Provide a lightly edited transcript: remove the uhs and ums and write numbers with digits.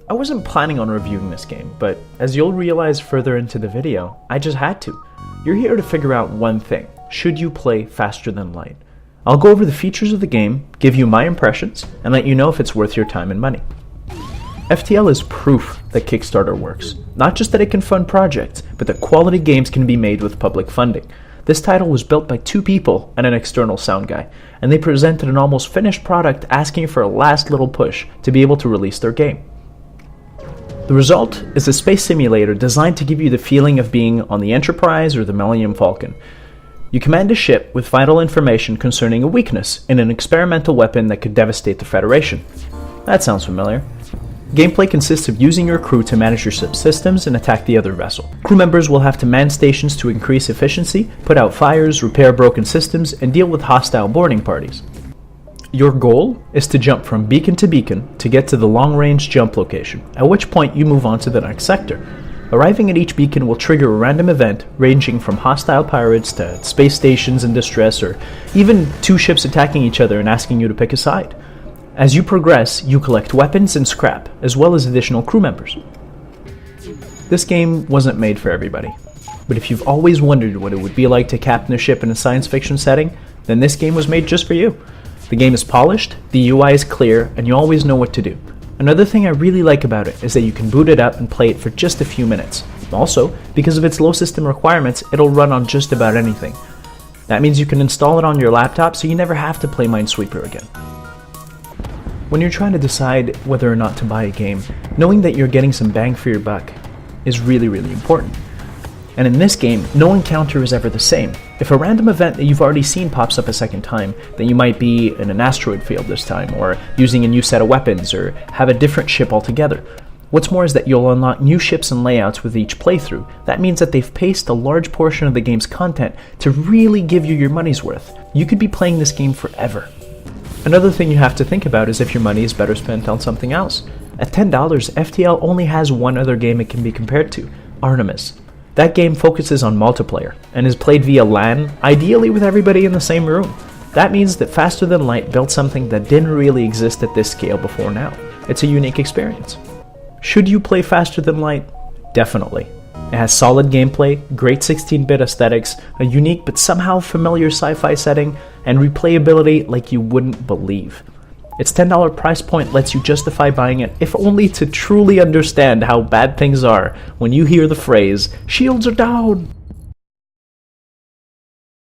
I wasn't planning on reviewing this game, but as you'll realize further into the video, I just had to. You're here to figure out one thing: should you play Faster Than Light? I'll go over the features of the game, give you my impressions, and let you know if it's worth your time and money. FTL is proof that Kickstarter works. Not just that it can fund projects, but that quality games can be made with public funding. This title was built by 2 people and an external sound guy, and they presented an almost finished product asking for a last little push to be able to release their game. The result is a space simulator designed to give you the feeling of being on the Enterprise or the Millennium Falcon. You command a ship with vital information concerning a weakness in an experimental weapon that could devastate the Federation. That sounds familiar. Gameplay consists of using your crew to manage your ship's systems and attack the other vessel. Crew members will have to man stations to increase efficiency, put out fires, repair broken systems, and deal with hostile boarding parties. Your goal is to jump from beacon to get to the long-range jump location, at which point you move on to the next sector. Arriving at each beacon will trigger a random event ranging from hostile pirates to space stations in distress, or even 2 ships attacking each other and asking you to pick a side. As you progress, you collect weapons and scrap, as well as additional crew members. This game wasn't made for everybody, but if you've always wondered what it would be like to captain a ship in a science fiction setting, then this game was made just for you. The game is polished, the UI is clear, and you always know what to do. Another thing I really like about it is that you can boot it up and play it for just a few minutes. Also, because of its low system requirements, it'll run on just about anything. That means you can install it on your laptop so you never have to play Minesweeper again. When you're trying to decide whether or not to buy a game, knowing that you're getting some bang for your buck is really important. And in this game, no encounter is ever the same. If a random event that you've already seen pops up a second time, then you might be in an asteroid field this time, or using a new set of weapons, or have a different ship altogether. What's more is that you'll unlock new ships and layouts with each playthrough. That means that they've paced a large portion of the game's content to really give you your money's worth. You could be playing this game forever. Another thing you have to think about is if your money is better spent on something else. At $10, FTL only has one other game it can be compared to: Artemis. That game focuses on multiplayer, and is played via LAN, ideally with everybody in the same room. That means that Faster Than Light built something that didn't really exist at this scale before now. It's a unique experience. Should you play Faster Than Light? Definitely. It has solid gameplay, great 16-bit aesthetics, a unique but somehow familiar sci-fi setting, and replayability like you wouldn't believe. Its $10 price point lets you justify buying it, if only to truly understand how bad things are when you hear the phrase, "Shields are down!"